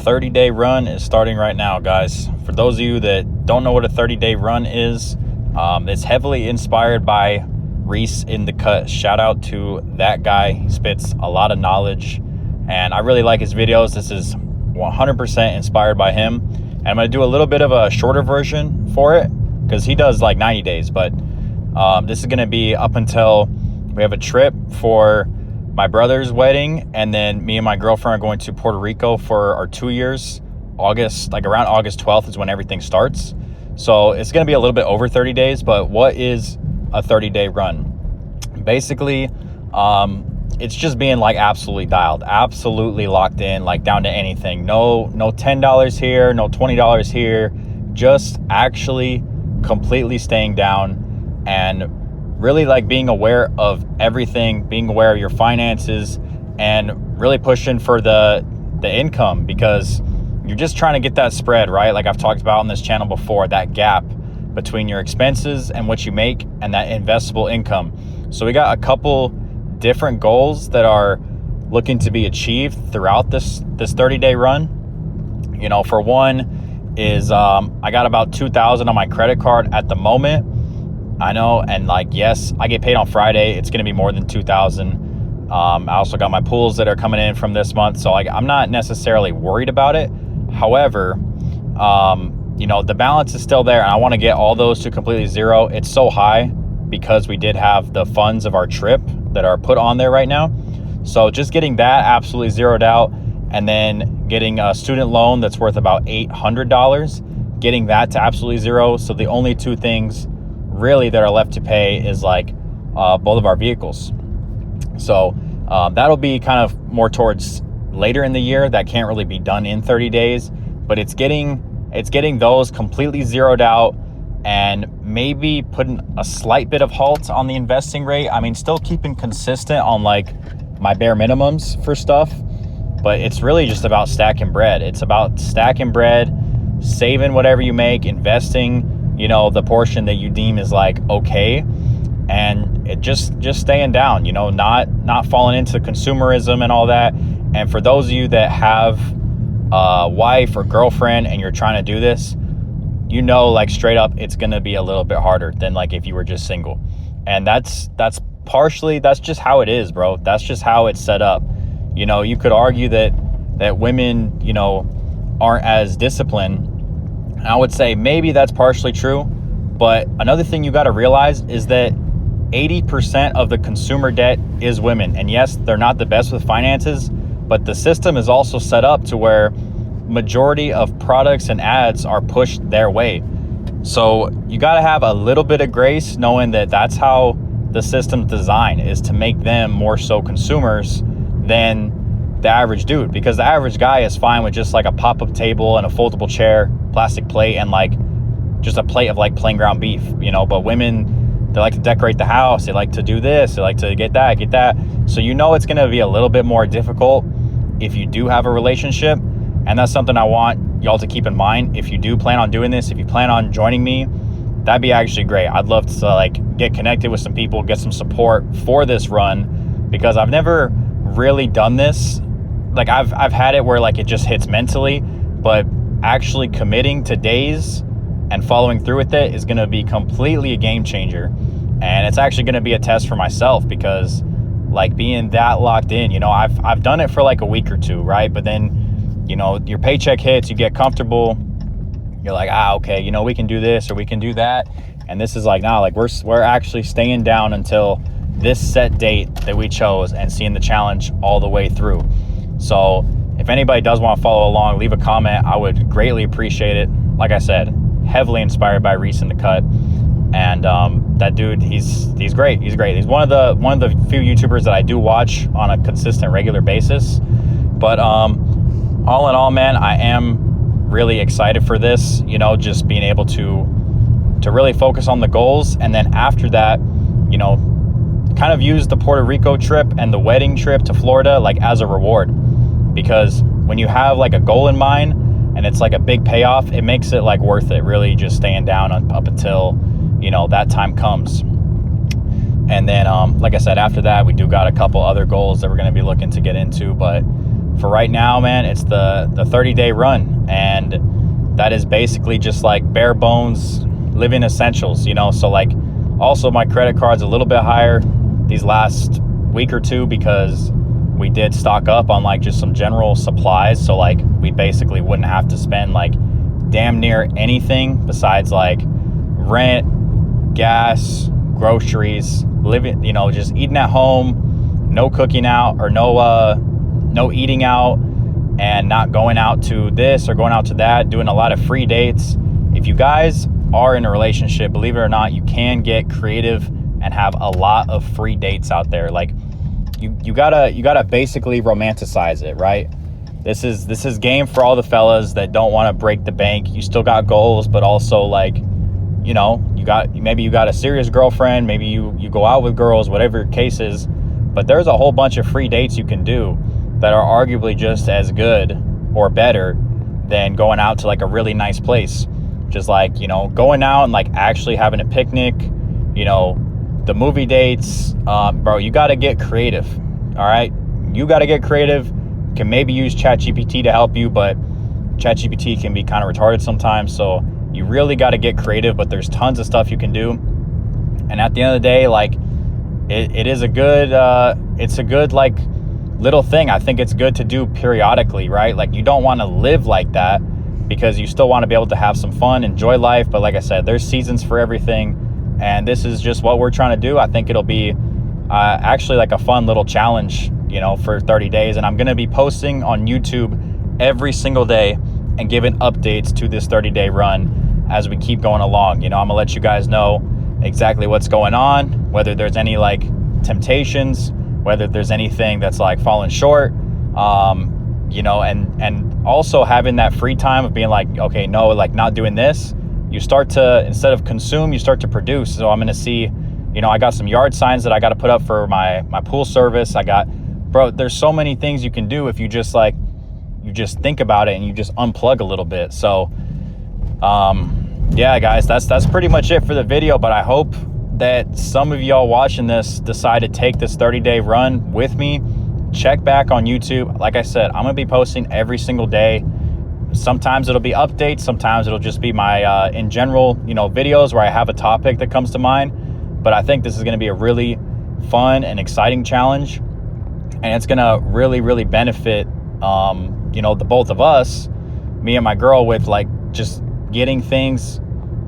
30-day run is starting right now, guys. For those of you that don't know what a 30-day run is, it's heavily inspired by Reese in the Cut. Shout out to that guy. He spits a lot of knowledge, and I really like his videos. This is 100% inspired by him. And I'm going to do a little bit of a shorter version for it because he does like 90 days. But this is going to be up until we have a trip for my brother's wedding, and then me and my girlfriend are going to Puerto Rico for our 2 years. August, like around August 12th is when everything starts. So it's going to be a little bit over 30 days, but what is a 30-day run? Basically, it's just being like absolutely dialed, absolutely locked in, like down to anything. No $10 here, no $20 here, just actually completely staying down and really like being aware of everything, being aware of your finances, and really pushing for the income, because you're just trying to get that spread, right? Like I've talked about on this channel before, that gap between your expenses and what you make and that investable income. So we got a couple different goals that are looking to be achieved throughout this 30-day run. You know, for one is I got about $2,000 on my credit card at the moment. I know, and like, yes, I get paid on Friday. It's going to be more than $2,000. I also got my pools that are coming in from this month. So like, I'm not necessarily worried about it. However, you know, the balance is still there, and I want to get all those to completely zero. It's so high because we did have the funds of our trip that are put on there right now. So just getting that absolutely zeroed out, and then getting a student loan that's worth about $800, getting that to absolutely zero. So the only two things really that are left to pay is like both of our vehicles. So that'll be kind of more towards later in the year. That can't really be done in 30 days, but it's getting those completely zeroed out, and maybe putting a slight bit of halt on the investing rate. I mean, still keeping consistent on like my bare minimums for stuff, but it's really just about stacking bread. It's about stacking bread, saving whatever you make, investing, you know, the portion that you deem is like okay, and it just staying down, you know, not falling into consumerism and all that. And for those of you that have a wife or girlfriend and you're trying to do this, you know, like straight up, it's going to be a little bit harder than like if you were just single. And that's just how it is, bro. That's just how it's set up. You know, you could argue that women, you know, aren't as disciplined. I would say maybe that's partially true, but another thing you got to realize is that 80% of the consumer debt is women. And yes, they're not the best with finances, but the system is also set up to where majority of products and ads are pushed their way. So you got to have a little bit of grace, knowing that that's how the system's design is, to make them more so consumers than the average dude, because the average guy is fine with just like a pop-up table and a foldable chair, plastic plate, and like just a plate of like plain ground beef, you know. But women, they like to decorate the house, they like to do this, they like to get that. So you know it's going to be a little bit more difficult if you do have a relationship. And that's something I want y'all to keep in mind. If you do plan on doing this, if you plan on joining me, that'd be actually great. I'd love to like get connected with some people, get some support for this run, because I've never really done this. Like I've had it where like it just hits mentally, but actually committing to days and following through with it is going to be completely a game changer. And it's actually going to be a test for myself, because like being that locked in, you know, I've done it for like a week or two, right? But then, you know, your paycheck hits, you get comfortable, you're like, okay, you know, we can do this or we can do that. And this is like, nah, like we're actually staying down until this set date that we chose and seeing the challenge all the way through. So if anybody does want to follow along, leave a comment. I would greatly appreciate it. Like I said, heavily inspired by Reese in the Cut. And that dude, he's great. He's great. He's one of the few YouTubers that I do watch on a consistent, regular basis. But all in all, man, I am really excited for this. You know, just being able to really focus on the goals, and then after that, you know, kind of use the Puerto Rico trip and the wedding trip to Florida like as a reward. Because when you have like a goal in mind and it's like a big payoff, it makes it like worth it, really just staying down up until, you know, that time comes. And then like I said, after that we do got a couple other goals that we're going to be looking to get into. But for right now, man, it's the 30-day run, and that is basically just like bare bones living essentials, you know. So like, also my credit card's a little bit higher these last week or two because we did stock up on like just some general supplies. So like we basically wouldn't have to spend like damn near anything besides like rent, gas, groceries, living, you know, just eating at home, no cooking out, or no eating out, and not going out to this or going out to that, doing a lot of free dates. If you guys are in a relationship, believe it or not, you can get creative and have a lot of free dates out there. Like you gotta basically romanticize it, right? This is game for all the fellas that don't want to break the bank. You still got goals, but also like, you know, maybe you got a serious girlfriend, maybe you go out with girls, whatever your case is, but there's a whole bunch of free dates you can do that are arguably just as good or better than going out to like a really nice place. Just like, you know, going out and like actually having a picnic, you know, the movie dates, bro, you got to get creative. All right. You got to get creative. You can maybe use ChatGPT to help you, but ChatGPT can be kind of retarded sometimes. So you really got to get creative, but there's tons of stuff you can do. And at the end of the day, like it is a good, it's a good like little thing. I think it's good to do periodically, right? Like you don't want to live like that because you still want to be able to have some fun, enjoy life. But like I said, there's seasons for everything. And this is just what we're trying to do. I think it'll be actually like a fun little challenge, you know, for 30 days. And I'm going to be posting on YouTube every single day and giving updates to this 30-day run as we keep going along. You know, I'm going to let you guys know exactly what's going on, whether there's any like temptations, whether there's anything that's like falling short, you know, and also having that free time of being like, okay, no, like not doing this. You start to, instead of consume, you start to produce. So I'm going to see, you know, I got some yard signs that I got to put up for my pool service. Bro, there's so many things you can do if you just like, you just think about it and you just unplug a little bit. So, yeah, guys, that's pretty much it for the video, but I hope that some of y'all watching this decide to take this 30-day run with me. Check back on YouTube. Like I said, I'm going to be posting every single day. Sometimes it'll be updates. Sometimes it'll just be my, in general, you know, videos where I have a topic that comes to mind. But I think this is going to be a really fun and exciting challenge. And it's going to really, really benefit, you know, the both of us, me and my girl, with like just getting things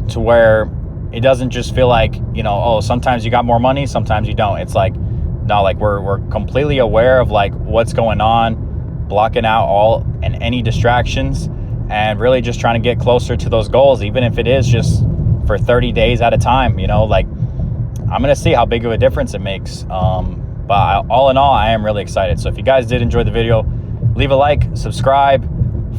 to where it doesn't just feel like, you know, oh, sometimes you got more money, sometimes you don't. It's like, no, like we're completely aware of like what's going on, blocking out all and any distractions, and really just trying to get closer to those goals, even if it is just for 30 days at a time. You know, like I'm gonna see how big of a difference it makes. But all in all, I am really excited. So if you guys did enjoy the video, leave a like, subscribe,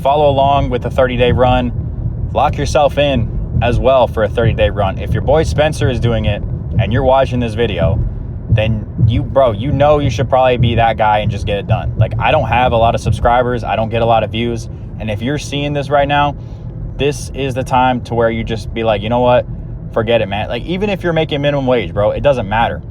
follow along with the 30-day run, lock yourself in as well for a 30-day run. If your boy Spencer is doing it and you're watching this video, then you know you should probably be that guy and just get it done. Like, I don't have a lot of subscribers, I don't get a lot of views, and if you're seeing this right now, this is the time to where you just be like, you know what, forget it, man. Like, even if you're making minimum wage, bro, it doesn't matter.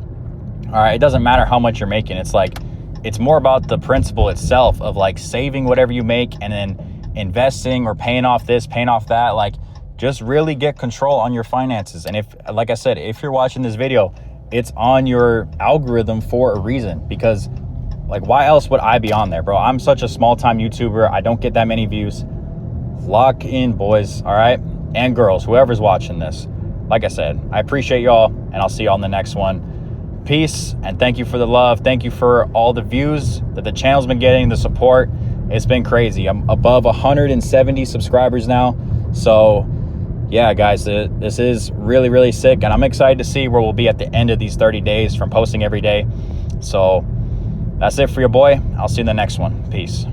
All right, it doesn't matter how much you're making. It's like, it's more about the principle itself of like saving whatever you make and then investing or paying off this, paying off that. Like, just really get control on your finances. And if, like I said, if you're watching this video, it's on your algorithm for a reason, because like, why else would I be on there, bro? I'm such a small time YouTuber. I don't get that many views. Lock in, boys. All right. And girls, whoever's watching this. Like I said, I appreciate y'all, and I'll see y'all in the next one. Peace. And thank you for the love. Thank you for all the views that the channel's been getting, the support. It's been crazy. I'm above 170 subscribers now. So yeah, guys, this is really, really sick, and I'm excited to see where we'll be at the end of these 30 days from posting every day. So that's it for your boy. I'll see you in the next one. Peace.